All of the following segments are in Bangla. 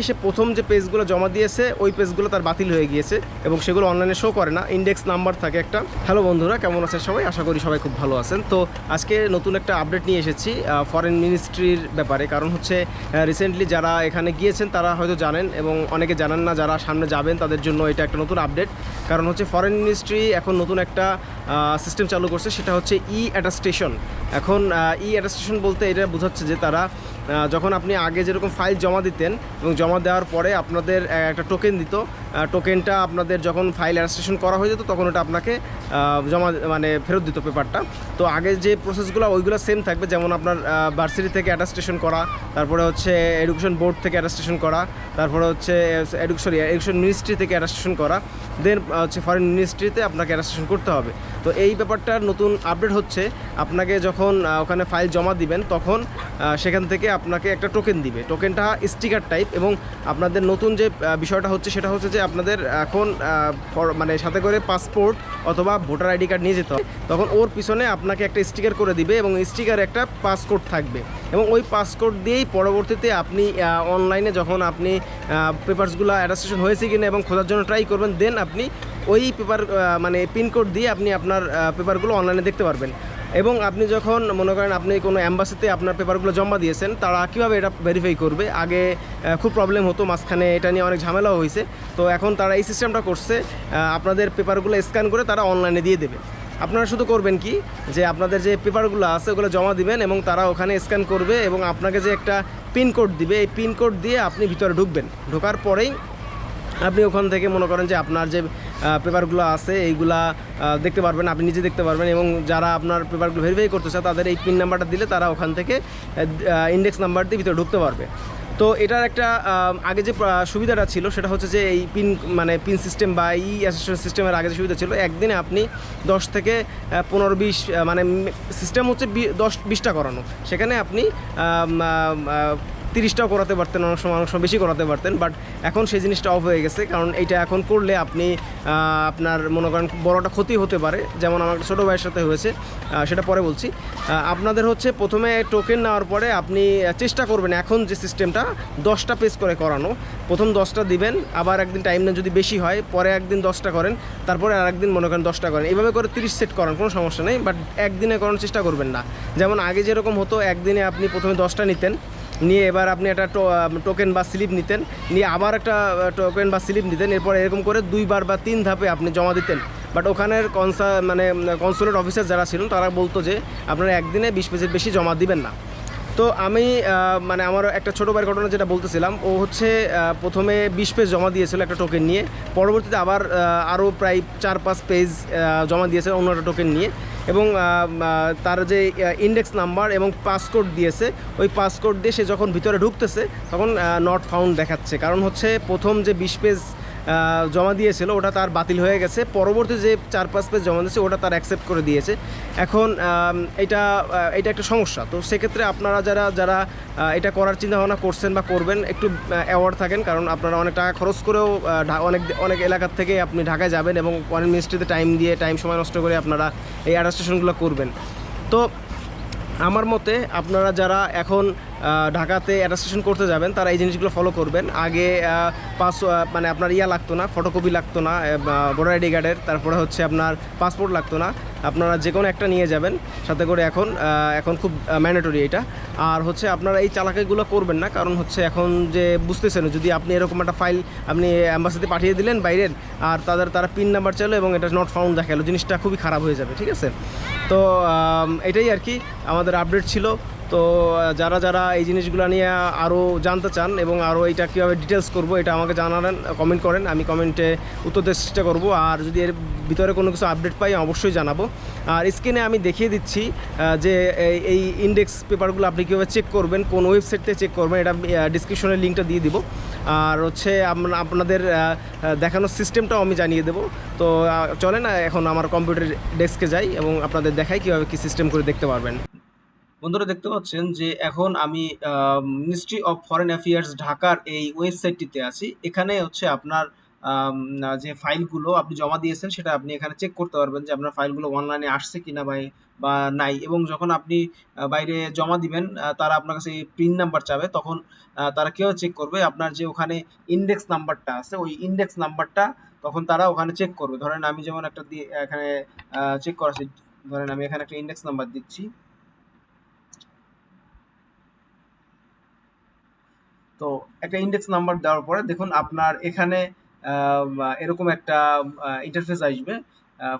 কি সে প্রথম যে পেজগুলো জমা দিয়েছে ওই পেজগুলো তার বাতিল হয়ে গিয়েছে এবং সেগুলো অনলাইনে শো করে না, ইন্ডেক্স নাম্বার থাকে একটা। হ্যালো বন্ধুরা, কেমন আছেন সবাই? আশা করি সবাই খুব ভালো আছেন। তো আজকে নতুন একটা আপডেট নিয়ে এসেছি ফরেন মিনিস্ট্রির ব্যাপারে। কারণ হচ্ছে রিসেন্টলি যারা এখানে গিয়েছেন তারা হয়তো জানেন এবং অনেকে জানেন না, যারা সামনে যাবেন তাদের জন্য এটা একটা নতুন আপডেট। কারণ হচ্ছে ফরেন মিনিস্ট্রি এখন নতুন একটা সিস্টেম চালু করছে, সেটা হচ্ছে ই অ্যাটাস্টেশন। এখন ই অ্যাটাস্টেশন বলতে এটা বোঝাচ্ছে যে তারা যখন আপনি আগে যেরকম ফাইল জমা দিতেন এবং জমা দেওয়ার পরে আপনাদের একটা টোকেন দিত, টোকেনটা আপনাদের যখন ফাইল অ্যাটাস্টেশন করা হয়ে যেত তখন ওটা আপনাকে জমা মানে ফেরত দিত পেপারটা। তো আগে যে প্রসেসগুলো ওইগুলো সেম থাকবে, যেমন আপনার ভার্সিটি থেকে অ্যাটাস্টেশন করা, তারপরে হচ্ছে এডুকেশন বোর্ড থেকে অ্যাটাস্টেশন করা, তারপরে হচ্ছে এডুকেশন মিনিস্ট্রি থেকে অ্যাটাস্টেশন করা, দেন হচ্ছে ফরেন মিনিস্ট্রিতে আপনাকে অ্যাটাস্টেশন করতে হবে। তো এই ব্যাপারটার নতুন আপডেট হচ্ছে আপনাকে যখন ওখানে ফাইল জমা দিবেন তখন সেখান থেকে আপনাকে একটা টোকেন দিবে। টোকেনটা স্টিকার টাইপ এবং আপনাদের নতুন যে বিষয়টা হচ্ছে সেটা হচ্ছে যে আপনাদের এখন মানে সাথে করে পাসপোর্ট অথবা ভোটার আইডি কার্ড নিয়ে যেতে হবে। তখন ওর পিছনে আপনাকে একটা স্টিকার করে দিবে এবং স্টিকারে একটা পাসকোড থাকবে এবং ওই পাসকোড দিয়েই পরবর্তীতে আপনি অনলাইনে যখন আপনি পেপারসগুলো অ্যাটাস্টেশন হয়েছে কিনা এবং খোঁজার জন্য ট্রাই করবেন, দেন আপনি ওই পেপার মানে পিনকোড দিয়ে আপনি আপনার পেপারগুলো অনলাইনে দেখতে পারবেন। এবং আপনি যখন মনে করেন আপনি কোনো অ্যাম্বাসিতে আপনার পেপারগুলো জমা দিয়েছেন, তারা কীভাবে এটা ভেরিফাই করবে? আগে খুব প্রবলেম হতো, মাঝখানে এটা নিয়ে অনেক ঝামেলাও হয়েছে। তো এখন তারা এই সিস্টেমটা করছে, আপনাদের পেপারগুলো স্ক্যান করে তারা অনলাইনে দিয়ে দেবে। আপনারা শুধু করবেন কি, যে আপনাদের যে পেপারগুলো আছে ওগুলো জমা দিবেন এবং তারা ওখানে স্ক্যান করবে এবং আপনাকে যে একটা পিনকোড দিবে, এই পিনকোড দিয়ে আপনি ভিতরে ঢুকবেন। ঢোকার পরেই আপনি ওখান থেকে মনে করেন যে আপনার যে পেপারগুলো আছে এইগুলা দেখতে পারবেন, আপনি নিজে দেখতে পারবেন এবং যারা আপনার পেপারগুলো ভেরিফাই করতে চায় তাদের এই পিন নাম্বারটা দিলে তারা ওখান থেকে ইন্ডেক্স নাম্বার দিয়ে ভিতরে ঢুকতে পারবে। তো এটার একটা আগে যে সুবিধাটা ছিল সেটা হচ্ছে যে এই পিন সিস্টেম বা ই অ্যাসেশন সিস্টেমের আগে যে সুবিধা ছিল, একদিনে আপনি 10 থেকে 15-20 মানে সিস্টেম হচ্ছে 10-20টা করানো, সেখানে আপনি 30টাও করাতে পারতেন, অনেক সময় বেশি করাতে পারতেন। বাট এখন সেই জিনিসটা অফ হয়ে গেছে, কারণ এইটা এখন করলে আপনি আপনার মনে করেন বড়টা ক্ষতি হতে পারে, যেমন আমার ছোটো ভাইয়ের সাথে হয়েছে, সেটা পরে বলছি। আপনাদের হচ্ছে প্রথমে টোকেন নেওয়ার পরে আপনি চেষ্টা করবেন এখন যে সিস্টেমটা 10টা পেজ করে করানো। প্রথম 10টা দিবেন, আবার একদিন টাইম নেন যদি বেশি হয়, পরে একদিন 10টা করেন, তারপরে আর একদিন মনে করেন 10টা করেন, এইভাবে করে 30 সেট করান, কোনো সমস্যা নেই। বাট একদিনে করানোর চেষ্টা করবেন না। যেমন আগে যেরকম হতো, একদিনে আপনি প্রথমে 10টা নিতেন, নিয়ে এবার আপনি একটা টোকেন বা স্লিপ নিতেন, নিয়ে আবার একটা টোকেন বা স্লিপ নিতেন, এরপর এরকম করে 2বার বা 3 ধাপে আপনি জমা দিতেন। বাট ওখানের কনসুলেট অফিসার যারা ছিলেন তারা বলতো যে আপনারা একদিনে 20 পেজের বেশি জমা দিবেন না। তো আমি মানে আমার একটা ছোটো ভাইয়ের ঘটনা যেটা বলতেছিলাম, ও হচ্ছে প্রথমে 20 পেজ জমা দিয়েছিল একটা টোকেন নিয়ে, পরবর্তীতে আবার আরও প্রায় 4-5 পেজ জমা দিয়েছে অন্য একটা টোকেন নিয়ে এবং তার যে ইন্ডেক্স নাম্বার এবং পাসকোড দিয়েছে, ওই পাসকোড দিয়ে সে যখন ভিতরে ঢুকতেছে তখন নট ফাউন্ড দেখাচ্ছে। কারণ হচ্ছে প্রথম যে 20 পেজ জমা দিয়েছিল ওটা তার বাতিল হয়ে গেছে, পরবর্তী যে 4-5 পেজ জমা দিয়েছে ওটা তার অ্যাকসেপ্ট করে দিয়েছে। এখন এটা একটা সমস্যা। তো সেক্ষেত্রে আপনারা যারা এটা করার চিন্তাভাবনা করছেন বা করবেন, একটু অ্যাওয়ার্ড থাকেন, কারণ আপনারা অনেক টাকা খরচ করেও অনেক এলাকার থেকে আপনি ঢাকায় যাবেন এবং ফরেন মিনিস্ট্রিতে টাইম সময় নষ্ট করে আপনারা এই অ্যাডাস্টেশনগুলো করবেন। তো আমার মতে আপনারা যারা এখন ঢাকাতে অ্যাটাস্টেশন করতে যাবেন তারা এই জিনিসগুলো ফলো করবেন। আগে মানে আপনার লাগতো না, ফটোকপি লাগতো না ভোটার আইডি কার্ডের, তারপরে হচ্ছে আপনার পাসপোর্ট লাগতো না, আপনারা যে কোনো একটা নিয়ে যাবেন সাথে করে। এখন খুব ম্যান্ডেটরি এটা। আর হচ্ছে আপনারা এই চালাকিগুলো করবেন না, কারণ হচ্ছে এখন যে বুঝতেছেন, যদি আপনি এরকম একটা ফাইল আপনি অ্যাম্বাসিতে পাঠিয়ে দিলেন বাইরের, আর তারা পিন নাম্বার চাইলো এবং এটা নট ফাউন্ড দেখালো, জিনিসটা খুবই খারাপ হয়ে যাবে। ঠিক আছে, তো এটাই আর কি আমাদের আপডেট ছিল। তো যারা এই জিনিসগুলো নিয়ে আরও জানতে চান এবং আরও এটা কীভাবে ডিটেলস করব এটা আমাকে জানালেন, কমেন্ট করেন, আমি কমেন্টে উত্তর দেওয়ার চেষ্টা করব। আর যদি এর ভিতরে কোনো কিছু আপডেট পাই অবশ্যই জানাবো। আর স্ক্রিনে আমি দেখিয়ে দিচ্ছি যে এই ইন্ডেক্স পেপারগুলো আপনি কীভাবে চেক করবেন, কোন ওয়েবসাইট থেকে চেক করবেন, এটা ডিসক্রিপশনের লিঙ্কটা দিয়ে দিব। আর হচ্ছে আপনাদের দেখানোর সিস্টেমটাও আমি জানিয়ে দেবো। তো চলেন এখন আমার কম্পিউটার ডেস্কে যাই এবং আপনাদের দেখাই কীভাবে কী সিস্টেম করে দেখতে পারবেন। বন্ধুরা দেখতে পাচ্ছেন যে এখন আমি মিনিস্ট্রি অফ ফরেন অ্যাফেয়ার্স ঢাকার এই ওয়েবসাইটটিতে আছি। এখানে হচ্ছে আপনার যে ফাইলগুলো আপনি জমা দিয়েছেন সেটা আপনি এখানে চেক করতে পারবেন যে আপনার ফাইলগুলো অনলাইনে আসছে কিনা বা নাই। এবং যখন আপনি বাইরে জমা দিবেন তারা আপনার কাছে পিন নাম্বার চাবে, তখন তারা কেউ চেক করবে আপনার যে ওখানে ইন্ডেক্স নাম্বারটা আছে, ওই ইন্ডেক্স নাম্বারটা তখন তারা ওখানে চেক করবে। ধরেন আমি যেমন একটা দিয়ে এখানে চেক করাচ্ছি, ধরেন আমি এখানে একটা ইন্ডেক্স নাম্বার দিচ্ছি। তো একটা ইন্ডেক্স নাম্বার দেওয়ার পরে দেখুন আপনার এখানে এরকম একটা ইন্টারফেস আসবে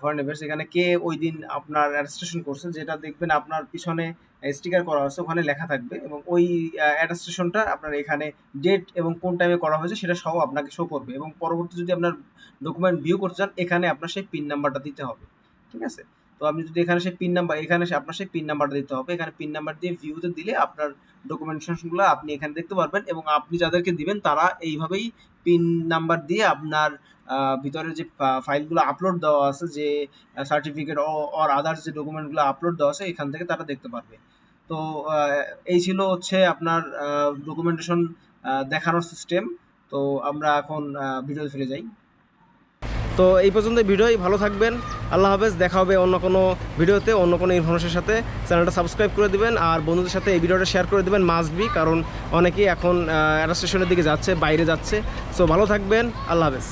ফরেন অ্যাফেয়ার্স। এখানে কে ওই দিন আপনার অ্যাডমিনিস্ট্রেশন করছে, যেটা দেখবেন আপনার পিছনে স্টিকার করা আছে, ওখানে লেখা থাকবে এবং ওই অ্যাডমিনিস্ট্রেশনটা আপনার এখানে ডেট এবং কোন টাইমে করা হয়েছে সেটা সহ আপনাকে শো করবে। এবং পরবর্তী যদি আপনার ডকুমেন্ট ভিউ করতে চান, এখানে আপনার সেই পিন নাম্বারটা দিতে হবে, ঠিক আছে? তো আপনি যদি এখানে সেই পিন নাম্বার, এখানে আপনার সেই পিন নাম্বারটা দিতে হবে। এখানে পিন নাম্বার দিয়ে ভিউতে দিলে আপনার ডকুমেন্টেশনগুলো আপনি এখানে দেখতে পারবেন এবং আপনি যাদেরকে দিবেন তারা এইভাবেই পিন নাম্বার দিয়ে আপনার ভিতরে যে ফাইলগুলো আপলোড দেওয়া আছে, যে সার্টিফিকেট অর আদার্স যে ডকুমেন্টগুলো আপলোড দেওয়া আছে, এখান থেকে তারা দেখতে পারবে। তো এই ছিল হচ্ছে আপনার ডকুমেন্টেশন দেখানোর সিস্টেম। তো আমরা এখন ভিডিওতে ফিরে যাই। তো এই পর্যন্ত ভিডিওই, ভালো থাকবেন, আল্লাহ হাফেজ। দেখা হবে অন্য কোনো ভিডিওতে অন্য কোনো ইনফরমেশনের সাথে। চ্যানেলটা সাবস্ক্রাইব করে দিবেন আর বন্ধুদের সাথে এই ভিডিওটা শেয়ার করে দেবেন মাস্ট বি, কারণ অনেকেই এখন অ্যাডমিনিস্ট্রেশনের দিকে যাচ্ছে, বাইরে যাচ্ছে। সো ভালো থাকবেন, আল্লাহ হাফেজ।